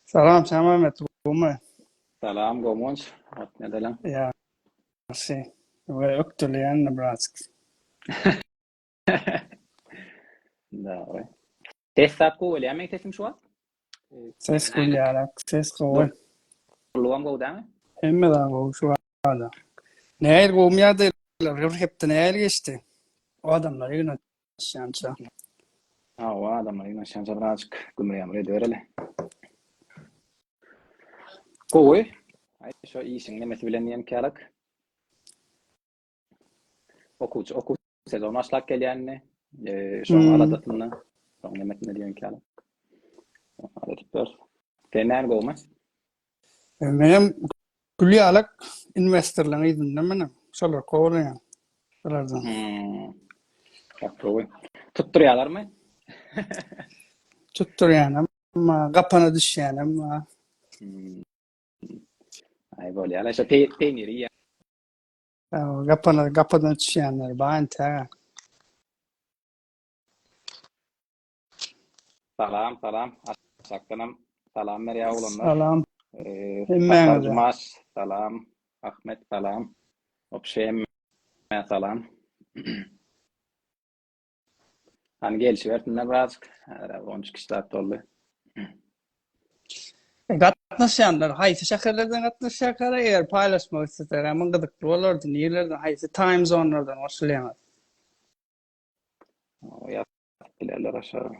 Salam, sen Mehmet. Gome. Salam Gomunç. Ne delam? Ja, sí. Ve öktüleyen Nebraska. Da, oj. Testat ku öyle yemek teslim şu an. Ses kulyarak, ses koy. Luam go değil mi? Hemme da go şu anda. Neer gomya da hep de neer geçti. O adamlar yine şansa. Ha, o adamlar yine şansa birazcık gümrüğüm öyle öyle. Koy. Ay şu işin nemesi bilen yem kâlak. Oku sezon başlak gelyenni. Şu an aladatını. Şu an nemetini diyen kâlak. Aladık dört. Tener go mu? Benim kulyarak investorların idinde menem. Solar koy ya. Birazdan. Bak koy. Tutturuyorlar mı? Tuttur yani ama kapana düş yani ama. Ay böyle yani işte peyniri ya. Kapadan düşenler. Bağın ta. Salam. Aşaktanam. Salam Merya oğlanlar. Salam. Sakar Hemme Cumaş. Salam. Ahmet salam. Opşehemme salam. Hani gelişiversinler birazcık. 13 kişiler dolu. Gatnaşanlar haysi şäherlerden gatnaşýarlar eger paýlaşmak isteseler ama gydykly bolardy. Niýelerden haysi time zonelardan başlaýar. O yap bilerler aşağı.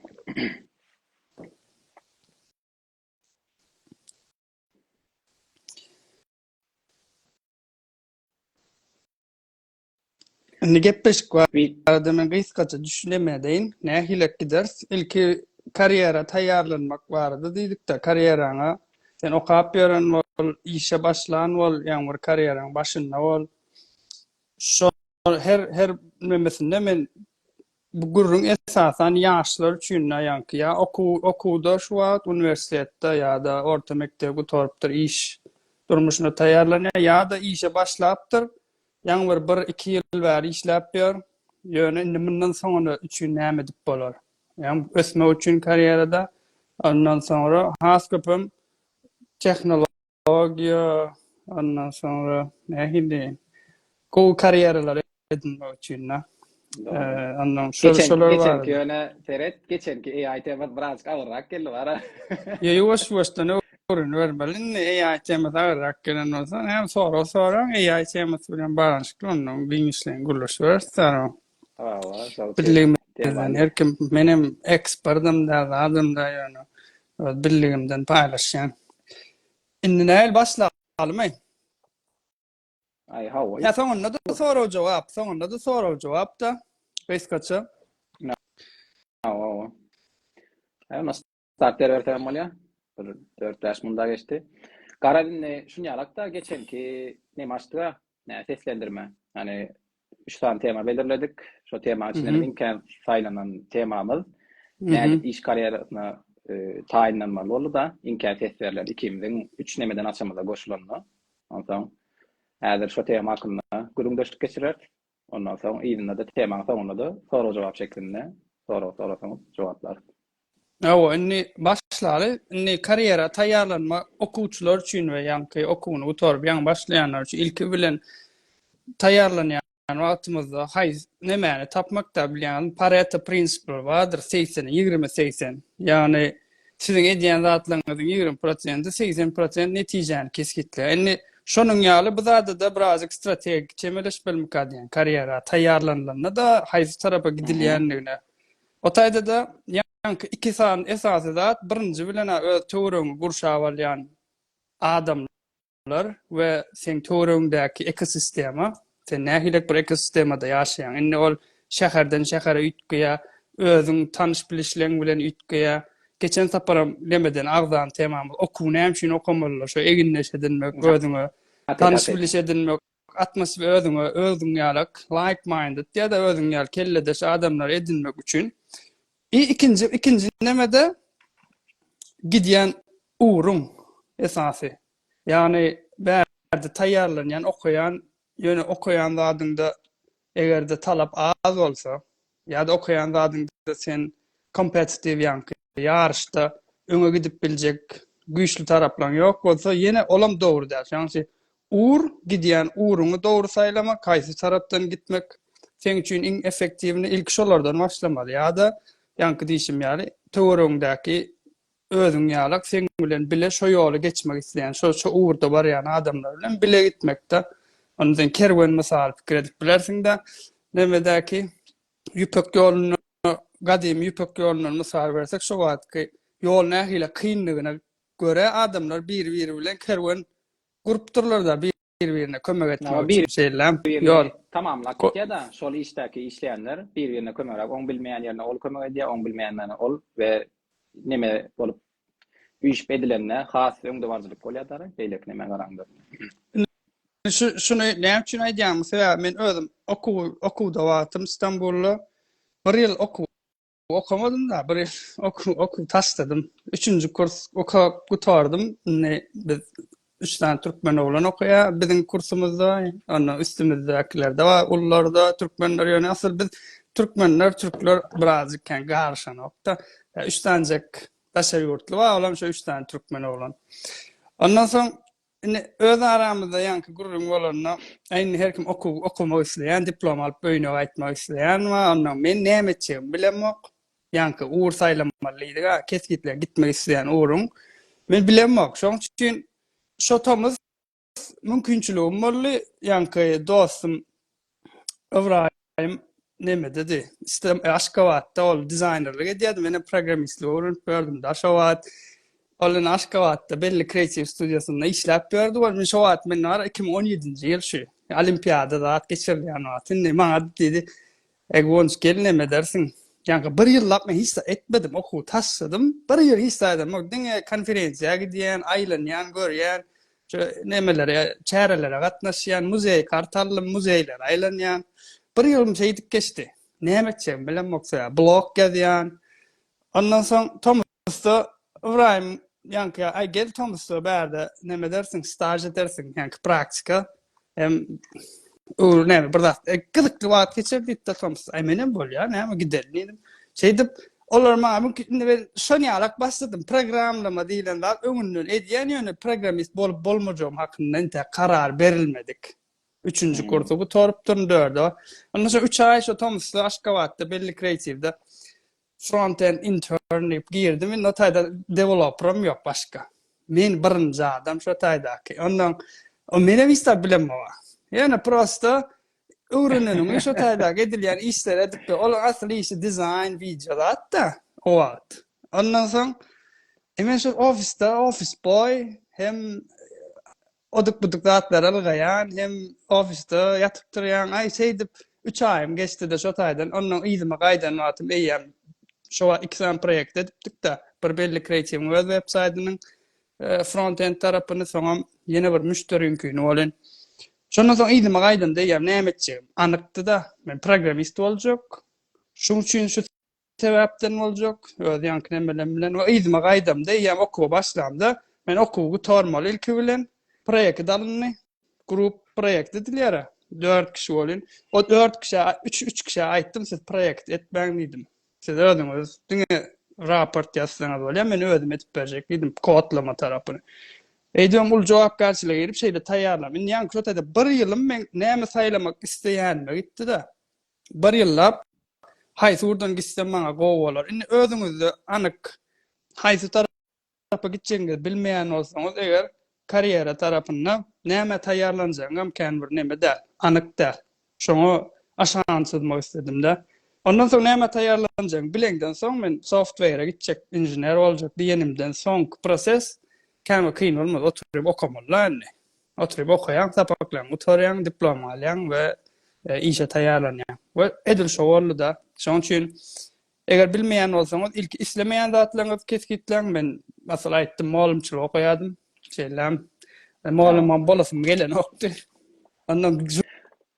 Indi gepleşik var. Bir Adamın gysgaça düşünemedeýin. Nähilek giders? Ilki kariyera taýýarlanmak bardy diýdik de kariyeraňa sen okap ýören bol, işe başlan bol, ýa-ni bir kariyeraň başynda bol. Şo her memesinde men bu gurrun esasan ýaşlar üçin ýa-ni ýa okuwda şu wagt universitetde ýa-da orta mekdepde torupdyr iş durmuşyna taýýarlanýar ýa-da işe başlapdyr. Ýa-ni bir 2 ýyl bäri işläp ýör. Ýöne indi mundan soňra üçin näme dip bolar? Ýa-ni ösmek üçin karierada ondan soňra has köpüm tehnologiýa ondan soňra nähili gowy karierler edinmek üçin ondan şolar geçen var. ki Teret geçenki AI temat birazcık ağırrak geldi var ha. Yavaş öğrenmeli. AI teması ağırrak gelen olsa hem sonra AI teması bilen bağlantılı onun bilinçlerini gurlaştırır. Bildiğimden her kim benim ekspertim da adım da yani bildiğimden paylaşan. İndi näil başlayalım. Ay hava. Ya sonunda da soru cevap da kayskaça. Hava. Ay nasıl starter vertem molya? 4 ders bunda geçti. Karadin'le şunu yalakta geçen ki ne maçta ne seslendirme. Hani 3 tane tema belirledik. Şu tema içinde imkan sayılanan temamız. Yani iş kariyerine tayinlenmeli oldu da imkan testlerler ikimizin 3 nemeden açamada koşulanla. Ondan eğer şu tema hakkında gurumdaşlık geçirir. Ondan sonra iyiliğinde de tema sonunda da soru cevap şeklinde soru cevaplar. Awa inni başlary, inni kariyera taýýarlanma okuwçylar üçin we ýa-ni okuwyny utorup ýa-ni başlaýanlar üçin ilki bilen taýýarlanýan wagtymyzda nämäni tapmakda bilýän Pareto prinsipi bardyr 80-20-80. Ýani siziň edýän zatlaryňyzyň 20%, 80% netijäni keskitler. Inni şonuň ýaly bu zada da birazjyk strategik çemeleş bilmek adyan kariyera taýýarlanylanda da haýsy tarapa gidilýänligine. O taýda da iki san esasy zat birinji bilen öz töwrüňi gurşawalýan adamlar we sen töwrüňdäki ekosistema, sen nähilek bir ekosistemada ýaşaýan. Indi ol şäherden şähere üýtgeýä, özüň tanyş bilişleň bilen üýtgeýä. Geçen saparam demeden agdan temamyz okuw näme üçin okamalylar, şo eginleş edinmek, özüňe tanyş biliş edinmek, atmosfer özüň ýalyk, like minded ýa-da özüň ýaly kelledeş adamlar edinmek üçin ikinci nemede gidýän uğrum esasy. Yani bärde taýýarlanýan okuyan, ýöne okuyan zadynda egerde talap az bolsa, ýa-da okuyan zadynda sen kompetitiv ýarşda öňe gidip biljek güýçli taraplaryň ýok bolsa ýene olam dogry däl. Ýani uğur gidýän uğruňy dogry saýlamak, kaýsy tarapdan gitmek seň üçin iň effektiwini ilk şolardan başlamaly. Ýa-da ýanky diýişim ýaly töwereňdäki özüň ýalak seň bilen bile şo ýoly geçmek isleýän, şo uğurda barýan adamlar bilen bile gitmekde. Ondan kerwen mysal pikir edip bilersiň-de nemedäki ýüpek ýoluny gadymy ýüpek ýoluny mysal bersek şo wagtky ýol nähile kynlygyna göre adamlar bir-biri bilen kerwen gurup bir-birine kömek etmek bir üçin şeýlem ýol tamamlap gitýär-de şol işdäki işleýänler bir-birine kömek edip, oň bilmeýän ýerine ol kömek edýär, oň bilmeýänlerine ol we neme bolup üýşüp edilenler has öňdewarjylyk bolýar-da, beýlek neme garaňdy. Şunu näme üçin aýdýam? Mesela men özüm okuwda wagtym İstanbulda bir ýyl okumadym da, bir ýyl okuw taşdym. 3-nji kurs gutardım. Biz 3 tane türkmen oglan okuýar biziň kursumyzda, onda üstümizdekiler de bar, ullar da türkmenler ýöne asl biz türkmenler, türkler birazjyk garşan okda. 3 tanejek daşa ýurtly bar, olam şo 3 tane türkmen oglan. Ondan soň öz aramyzda ýanky gurulmaň bolanna aýny her kim okumak isleýän, diplom alyp öýüne gaýtmak isleýän we ondan men näme etjegimi bilemok. Ýanky uğur saýlamalydyga, kesgitler gitmek isleýän uğruň men bilemok. Şoň üçin şotamyz mümkinçiligim boldy. Ýanky dostum Ibrahim neme dedi? Aşgabatda ol dizaynerlik edýärdi, mene programmistlik öwrenip berdim da şo wagt. Olan Aşgabatda belli kreativ studiosunda işläp berdi. Men şo wagt men 2017-nji ýyl şu olimpiadada at geçirýän wagt. Maňa dedi, "Egwons gelneme dersiň?" Ýanky bir ýyllap men hiç etmedim, okuw taşdym. Bir ýyl hiç edem. Diňe konferensiýa gidýän, aýlanýan, görýän, şo nemelere, çärelere gatnaşýan, muzey kartally muzeyler aýlanýan. Bir ýyl şeýdip geçdi. Näme etjegimi bilemok, blog gezýän. Ondan soň Thomas'da Ibrahim ýanky gel Thomas'da berde neme dersiň, staj edersiň, ýanky praktika. Näme bir zat gydykly wagt geçirdi de Thomas. Menem bolýar, näme gidelim. Şeýdip olar maňa mümkin şonu ýalak başladym. Programlama diýilen zat öňünden edýän ýöne programmist bolup bolmajagym hakynda karar berilmedik. 3-nji kursu gutarıp durun 4-de. Ondan soň 3 aý şo Thomas'da Aşgabatda belli kreativde front-end intern diýip girdim. Men o taýda developerim ýok başga. Men birinji adam şo taýdaky. Ondan o menem istab bilemok. Yani prosto öğrenenim şu taýda edilýän işler edip olar asly işi design videolar da o wagt. Ondan soň men şu office boy hem oduk zatlar algaýan hem ofiste ýatyp durýan aý şeýdip 3 aýym geçdi de şu taýdan ondan ýylyma gaýdan watym eýem şo ekran projekt edipdik da bir belli kreativ web saytynyň front-end tarapyny soňam ýene bir müşteriňkini bolan. Şondan soň ýylyma gaýdan diýýär näme etjegim anykdy da men programmist boljak. Şoň üçin şu sebäpden boljak. Ýanky nemeler bilen we ýylyma gaýdam diýýär okuw başlamda men okuw gutarmaly ilki bilen projekt alınny. Grup projekt edilýär. 4 kişi bolyn. O 4 kişi 3 kişi aýtdym siz projekt etmäň diýdim. Siz öňüňiz diňe raport ýazsaňyz bolýar, men özüm etip berjek diýdim kodlama tarapyny. Eýdim ul jogapgarçylyga girip şeýle taýýarlam. Men ýanky şo taýda bir ýylym men näme saýlamak isleýänme gitdi da. Bir ýyllap haýsy urdan gitsem maňa gowy bolar. Indi özüňizde anyk haýsy tarapy gitjegiňizi bilmeýän bolsaňyz eger kariyera tarapynda näme taýýarlanjagyňam kän bir näme däl, anyk däl. Şoňa aşansydmak istedim de. Ondan soň näme taýýarlanjagyň bilenden soň men software gitjek, inžener boljak diýenimden soň proses kän kyn bolmaz, oturup okumaly. Oturup okuyan, tapaklan, oturyan, diplom alyan we işe taýýarlanýan. We edil şo boldy da. Şoň üçin eger bilmeýän bolsaňyz ilk islemeýän zatlaryňyz keskitlen men masal aýtdym, malumçylyk okuýardym. Şeýlem malumam bolasym gelen okdy. Ondan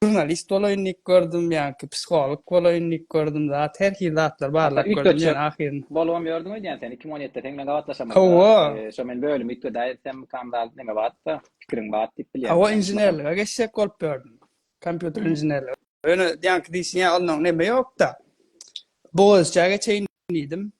jurnalist bolaynik gördüm, ýa-ni psikolog bolaynik gördüm da her hil zatlar barlar gördüm. Ýani ahirinde Bolawam ýördiň diýen sen 2017-de teňle gawatlaşamadyk. Şo men bölüm ýetdi etsem kandal neme batda pikiriň bat diýip bilýär. Hawa inženerliga geçsek bolup gördüm. Kompýuter inženerligi. Öňe ýanky diýsin ýa ondan neme ýok da. Boğazçaga çeýnidim.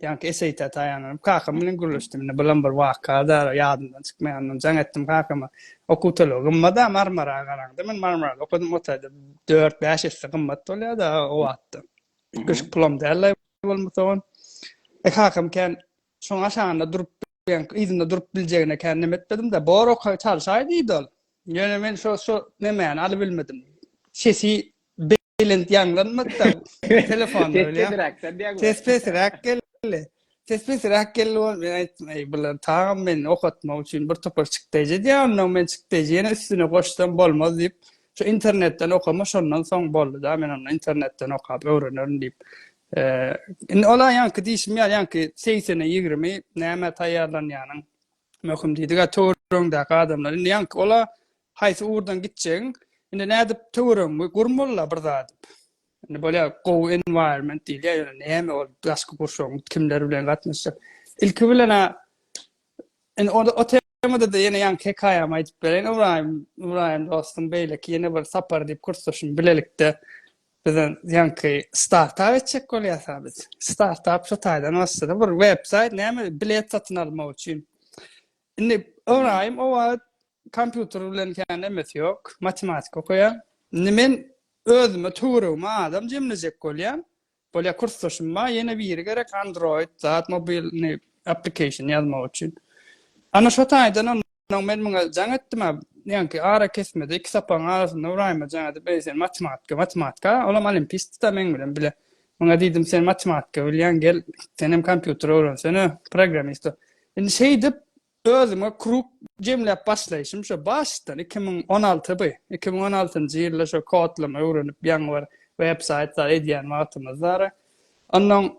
yankı eseyte tayanırım. Kakam bilen gürleştim. Bulan bir vaka da yadımdan çıkmayandan can ettim kakama. Okutulu. Gımmada Marmara karandı. Ben Marmara'da okudum otayda. 4-5 yaşta gımmat oluyor da o attı. Kışık pulam derler olmadı. Kakam ken son aşağında durup izinde durup bileceğine kendim etmedim de boru çalışaydı idol. Yani ben şu ne meyan alı bilmedim. Sesi belint yanlanmadı da telefonda öyle ya. Testedir sen diye. Tespesi rakkelli. Tespesi rakkelli olmayı bulan tamam ben okutma için bir topar çıktıydı diye ondan ben çıktıydı yine üstüne koştum bolmaz deyip şu internetten okumuş ondan son boldu da ben onu internetten okuyup öğrenirim deyip ola yankı dişim ya yankı 80'e 20 näme taýýarlanýanyň möhüm diýdi. Töwrüňde adamlar indi yankı ola haýsy urdan gitjeň indi nädip töwrüň gurmalla bir zat. Indi böyle go environment diýilýär näme ol gaskı kurşoň kimler bilen gatnaşyp ilki bilen indi o temada da ýene yankı hekaýam aýdyp beren Ibrahim dostum beýle ki ýene bir sapar diýip kursaşyn bilelikde bizden yankı startup etjek bolýar biz. Startup şu taýdan başlady. Bir website näme bilet satyn almak üçin. Indi Ibrahim o wagt kompýuter bilen kän emes ýok, matematik okuýar. Indi men özüme töwrüme adam jemlejek bolýar. Bolýa kursaşyma ýene biri gerek Android zat mobil application ýazmak üçin. Ana şu taýdan men muňa jaň etdim yankı ara kesmedi. İki sapan arasında Ibrahim'e canada ben matematika. Olam olimpist da men bilen bile. Muňa diýdim sen matematika bilýän gel senem kompýuter öwrensene programist. Indi şey dip özüme kurup jemläp başlaýşym şu başdan 2016 2016-njy ýylda şu kodlama öwrenip ýaňy bir website edýän wagtymyzda. Ondan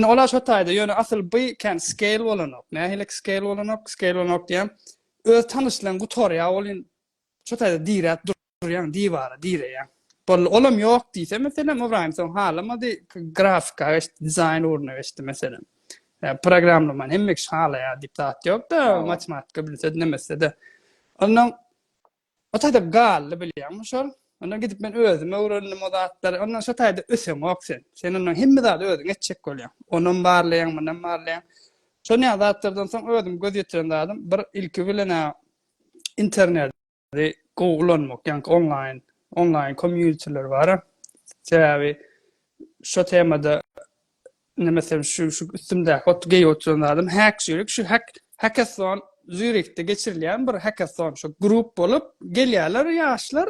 ola şu taýda ýöne asyl bu kan scale bolanok. Nähilek scale bolanok diýem. Öz tanışlan gutorya olin şu taýda diýrat durýan diýwara diýreýär. Bol olam ýok diýse mesela Ibrahim son halama di grafika dizayn öwrünýär mesela. Programlaman hemmek şala ya diptat ýok da matematika bilse nemese de. Ondan o taýda gal bilýärmi şol? Ondan gidip men özüme öwrendim o zatlar. Ondan şu taýda ösem sen. Sen ondan hemme zat özüň etjek bolýar. Onun barlaýan, munyň barlaýan. Şonu zatlardan soň özüm göz ýetiren adam bir ilki bilen internetde gowlanmak, ýani online communityler bar. Täbi şu temada mesela şu üstümde hotgey oturan adam hackathon Zürich'te geçirilýän bir hackathon şu grup bolup gelýärler ýaşlar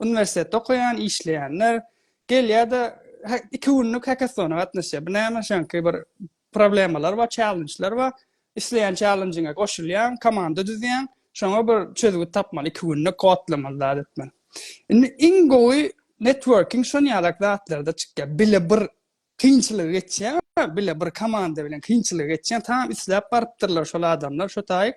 üniversitede okuyan işleyenler gelýär da 2 günlük hackathona gatnaşýar. Näme şanky bir problemalar var, challenge'lar var. İsleyen challenge'ine koşulýan, komanda düzýän, şoňa bir çözüp tapmaly 2 günlük kodlamalar etmen. Indi ingoy networking şonu ýalak zatlarda çykýar. Bile bir kynçylyk geçýär, bile bir komanda bilen kynçylyk geçýär, tam isläp barıpdyrlar şol adamlar, şo taýyk.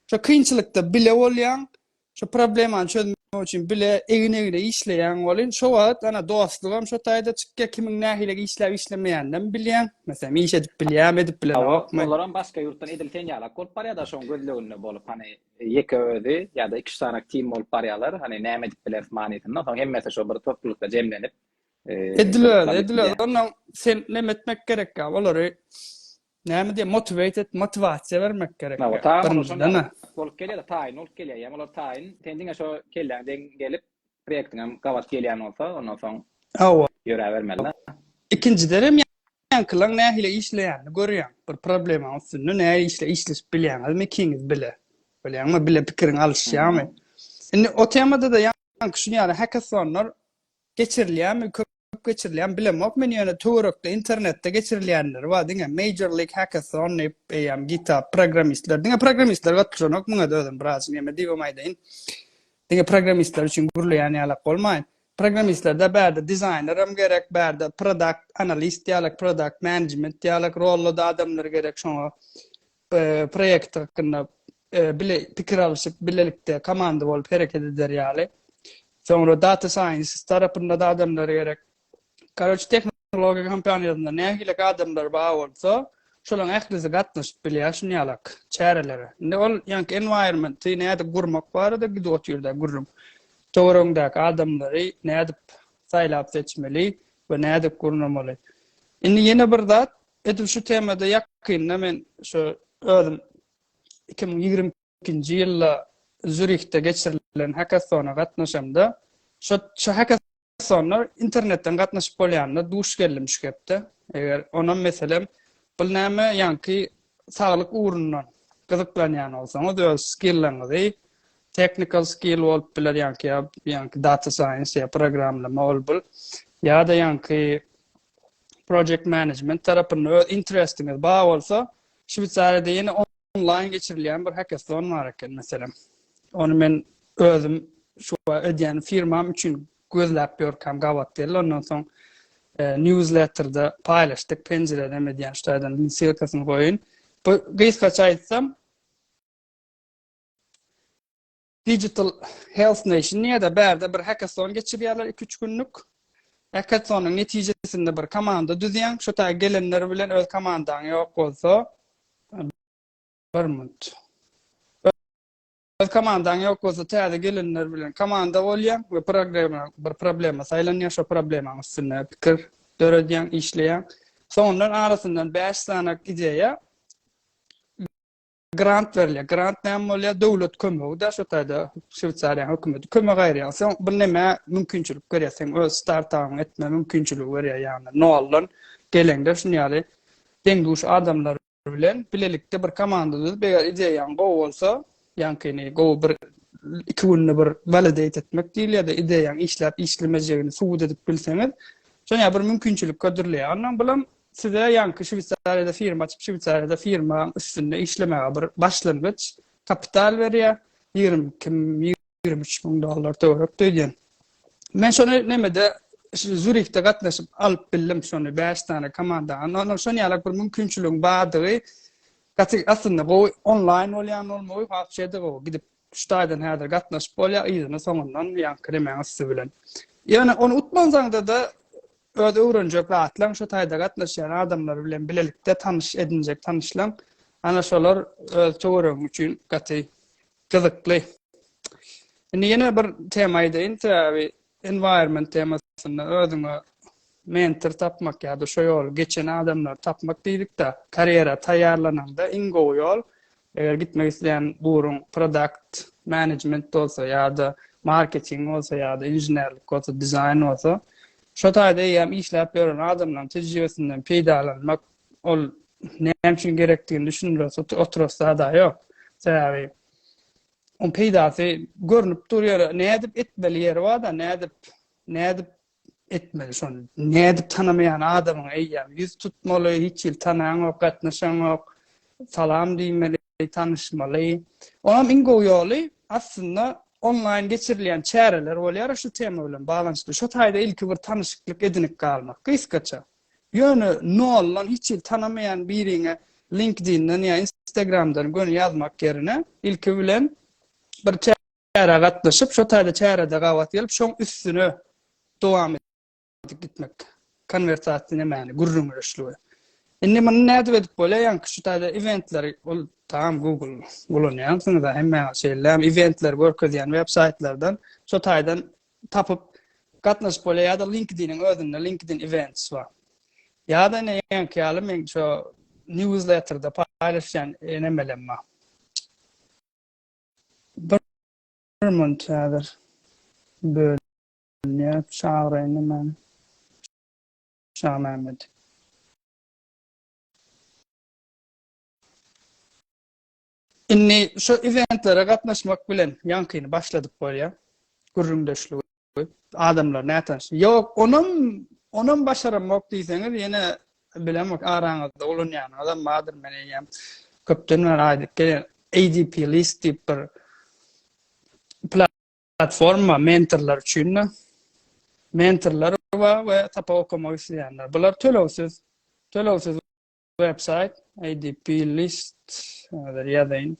Şo kynçylykda bile bolýan, şo problemy çözmek üçin bile egine işleýän bolyn, şo wagt ana dostlugam şo taýda çykýar, kimiň nähile işlemeýänden bilýän. Meselem iş edip bilýär, edip bilen. Olaram başga ýurtdan edilýän ýalak bolup barýar da şoň gözleginde bolup hani ýeke özi ýa-da 2 sanak team bolup barýarlar, hani näme edip biler maniýetinden soň hemmesi şo bir toplulukda jemlenip edilýär. Ondan sen näme etmek gerek ýa, olary näme diýip motivasiýa bermek gerek. Bolup gelýär da taýyn bolup gelýär. Ýa olar taýyn tendiňe şo kelýärden gelip proýektiňe gawat gelýän bolsa, ondan soň ýöre bermeliler. İkinciderim yankılan nähile işleýän görýän. Bir problem olsun, nähile işleşip bilýän, adamy kiniz bile. Bilýänmi, bile pikirin alışýarmy? Indi o temada da yankı şunu ýaly hackathonlar geçirilýän, köp geçirilýän bilemok. Men ýöne töwrekde internetde geçirilýänler bar, diňe Major League Hackathon GitHub programistler. Diňe programistler gatnaşanok muňa da özüm biraz näme diýip aýdyn. Diňe programistler üçin gurulýan ýalak bolmaýyn. Programistlerde bärde designeram gerek, bärde product analyst ýalak, product management ýalak rollu da adamlar gerek şoňa proýekt hakynda bile pikir alyşyp bilelikde komanda bolup hereket eder ýaly. Soňra data science startupynda da adamlar gerek. Karoç teknoloji kompaniýalarynda nähile adamlar bar bolsa, şolaň ählizi gatnaşyp bilýär şunu ýalak, çäreleri. Indi ol ýanky environment näde gurmak bar da gidip ýerde gurum. Töwrüňdäki adamlary nädip saýlap seçmeli we nädip gurnamaly. Indi ýene bir zat edip şu temada yakynda men şu özüm 2022-nji ýylda Zürichde geçirilen hackathona gatnaşamda şu hackathonlar internetten gatnaşyp bolýanda duş gelmiş gepde. Eger ona meselem bu näme ýanky saglyk urundan gyzyklanýan bolsaňyz öz skilllerinizi technical skill bolup biler ýanky data science ya programlama bolup ýa-da ýanky project management tarapyny öz interestinginiz bar bolsa Şwitsariýada ýene online geçirilýän bir hackathon bar eken meselem. Onu men özüm şu ödýän firmam üçin gözläp ýörkam gawat derler. Ondan soň newsletterda paýlaşdyk, pencerede medýan ştaýdan ssylkasyny goýun. Bu gysgaça aýtsam Digital Health Nation ýa-da bärde bir hackathon geçirýärler 2-3 günlük. Hackathonyň netijesinde bir komanda düzýän, şu taý gelenler bilen öz komandaň ýok bolsa bir minut. Öz komandaň ýok bolsa täze gelenler bilen komanda bolýan we bir problema saýlanýan, şo problemaň üstüne pikir döredýän, işleýän. Soňdan arasyndan 5 sanak ideýa grant verilýär. Grant näme bolýar? Döwlet kömegi da şu taýda Şwitsariýa hökümeti kömegi aýrýar. Sen bir näme mümkinçilik görýärsiň, öz startapyň etme mümkinçiligi görýär ýani. Nollan gelende şuňaly deňduş adamlar bilen bilelikde bir komanda düzüp eger ideýaň gowy bolsa, ýankyny gowy bir 2 günde bir validate etmek diýil ýa-da ideýaň işläp işlemejegini suwut edip bilseňiz, şoňa bir mümkinçilik ködürleýär. Ondan bilen size ýanky Şwitsariýada firma açyp Şwitsariýada firma üstünde işlemege bir başlangyç kapital berýär. 23 000 dollar töwerek ödýän. Men şonu nemede Zürichde gatnaşyp alyp bildim şonu 5 tane komanda. Ondan şonu ýaly bir mümkinçiligim bardygy aslında bu online bolýan bolmagy hakçyda bu gidip ştaýdan häzir gatnaşyp bolýar ýygyny soňundan ýanky demäňiz bilen. Ýani onu utmansaňda da öz öwrenjek atlan şu taýda gatnaşýan adamlar bilen bilelikde tanış edinjek tanışlan ana şolar öz töwerek üçin gaty gyzykly. Indi ýene bir temaýda intrawi environment temasyna özüňe mentor tapmak ýa-da şo ýol geçen adamlar tapmak diýdik-de kariyera taýýarlananda iň gowy ýol eger gitmek isleýän burun product management bolsa ýa-da marketing bolsa ýa-da inženerlik bolsa dizayn bolsa şo taýda ýa-da işläp ýören adamlaryň tejribesinden peýdalanmak ol näme üçin gerekdigini düşünürse otursa da ýok. Sebäbi on peýdasy görnüp durýar, nädip etmeli ýeri bar da nädip etmeli şonu. Nädip tanamayan adamyň eýýär, ýüz tutmaly, hiç ýyl tanaýan ok, gatnaşan ok, salam diýmeli, tanışmaly. Onam iň gowy ýoly aslında online geçirilýän çäreler bolýar şu tema bilen baglanyşly. Şo taýda ilki bir tanışyklyk edinip galmak. Gysgaça. Ýöne nollan hiç ýyl tanamayan biriňe LinkedIn'den ýa Instagram'dan gönü ýazmak yerine ilki bilen bir çäre gatnaşyp şo taýda çärede gawat gelip şoň üstüne dowam edip gitmek. Konversasiýa näme? Gurrunmuşlygy. Indi men näde edip bolýan ki şu taýda eventler ol tamam Google bolýan soňra hemme şeýler eventler görkezýän websaytlardan şo taýdan tapyp gatnaşyp bolýar ýa-da LinkedIn'in özünde LinkedIn events bar. Ýa-da näme ki ýaly men şo newsletterda paýlaşan nemelenme. Bir minut häzir bölüňär şaýryny men Şahmehmed. Inni şu eventlere gatnaşmak bilen ýankyny başladyp bolýar. Gurrundaşlygy, adamlar nätaş. Ýok, onam başaramak diýseňiz ýene bilemek araňyzda bolanýan adam badyr men eýem. Köpden bar aýdyk ADP list diýip bir platforma mentorlar üçin. Mentorlar bar we tapa okumak isleýänler. Bular tölewsiz website ADP list ýa-da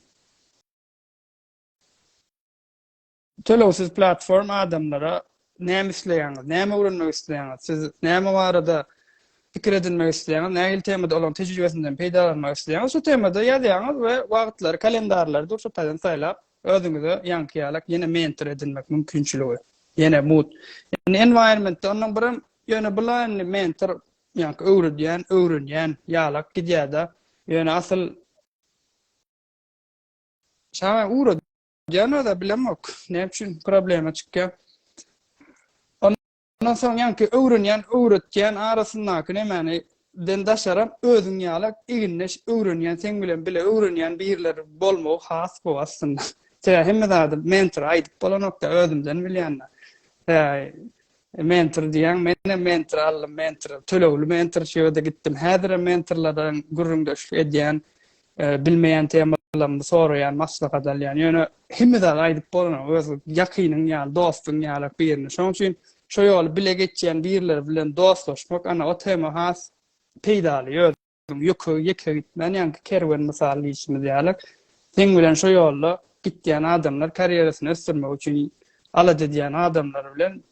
tölewsiz platform adamlara näme isleýäňiz, näme öwrenmek isleýäňiz, siz näme barada pikir edinmek isleýäňiz, näme temada olan tejribesinden peýdalanmak isleýäňiz, şu temada ýazýaňyz we wagtlary, kalendarlary dur şu taýdan saýlap özüňize ýanky ýalak ýene mentor edinmek mümkinçiligi. Ýene mood. Ýani environmentde onuň bir ýöne bilen mentor yani öwrünýän ýalak gidýär-de. Yani asıl şaha uğradyany da bilemok. Ne üçin problema çykýar. Ondan soň ýanky öwretýän arasyndaky nämeni den daşaram özüň ýalak iginleş öwrenýän sen bilen bile öwrenýän birler bolmagy has bu aslında. Sen hemme zady mentor aýdyp bolanokda özümden bilýänler. Mentor diýen mene mentor ally mentor tölewli mentor şeýle gittim. Häzir mentorlardan gurrundaşlyk edýän bilmeýän temalarymdy soraýan maslahat alýan. Ýöne hemme zady aýdyp bolan öz ýakynyň ýaly dostuň ýaly birini. Şoň üçin şo ýoly bile geçýän birler bilen dostlaşmak ana o tema has peýdaly ýeke gitmän ýanky kerwen mysaly işimiz ýaly. Sen bilen şo ýolda gitýän adamlar karýerasyny ösdürmek üçin alady diýen adamlar bilen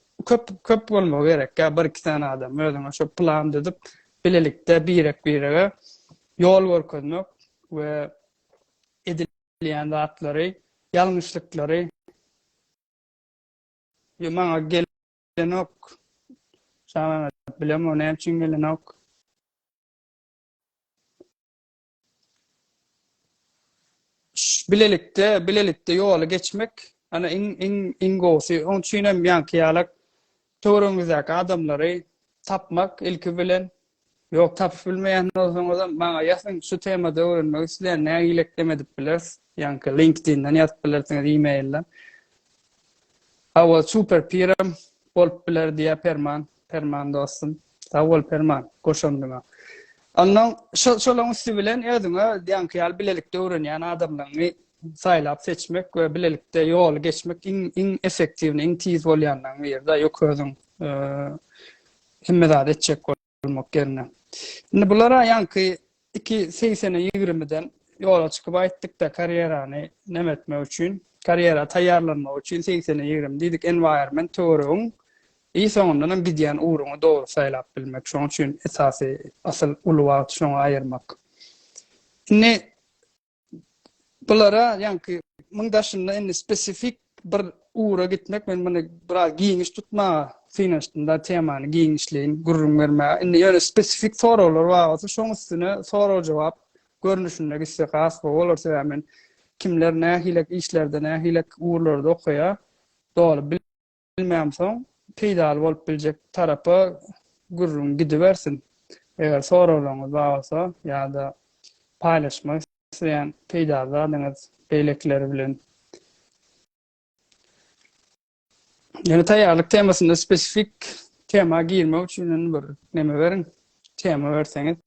köp bolmagy gerek. Bir iki tane adam özüňe şo plan edip bilelikde birege ýol görkezmek we edilýän zatlary, ýalňyşlyklary ýa-maňa gelenok şaha bilemem näme üçin gelenok. Bilelikde ýola geçmek ana in gowy on üçinem ýanky ýalak töwerüňizde adamlary tapmak ilki bilen yok tapyp bilmeýän bolsaňyz maňa ýazsyň şu temada öwrenmek isleýän näme ileklemedip biles ýanky LinkedIn'den ýazyp bilersiňiz e-mailden awa super piram bolup biler diýe perman dostum tawol perman goşandyma. Ondan şolaň üstü bilen ýazyňa ýanky ýaly bilelikde öwrenýän adamlaryny saýlap seçmek we bilelikde ýol geçmek iň efektiwni, iň tiz bolýanlaryň ýerde ýok özüň hemme zat etjek bolmak gerine. Indi bulara ýanky 2020-den ýola çykyp aýtdyk-da karýerany nemetmek üçin, karyera taýýarlanmak üçin 2020 diýdik environment töwerüň soňundan gidýän uğruňy dogry saýlap bilmek. Şoň üçin esasy asyl uly wagt şoňa aýyrmak. Indi bulara ýanky müňdaşynda indi spesifik bir uğra gitmek, men muny biraz giňiş tutma finansda temany giňişliğin gurrun berme. Indi ýöne spesifik soralar wagty şoň üstüne soraw jogap görnüşinde gitse has bolar hemen kimler nähilek işlerde nähilek uğurlarda okuya dogry bilmeýän soň peýdal bolup biljek tarapy gurrun gidibersin. Eger sorawlaryňyz bolsa ýa-da paýlaşmak isleýän peýdallardyňyz beýlekleri bilen. Yani taýýarlyk temasynda spesifik tema girmek üçin bir neme beriň. Tema berseňiz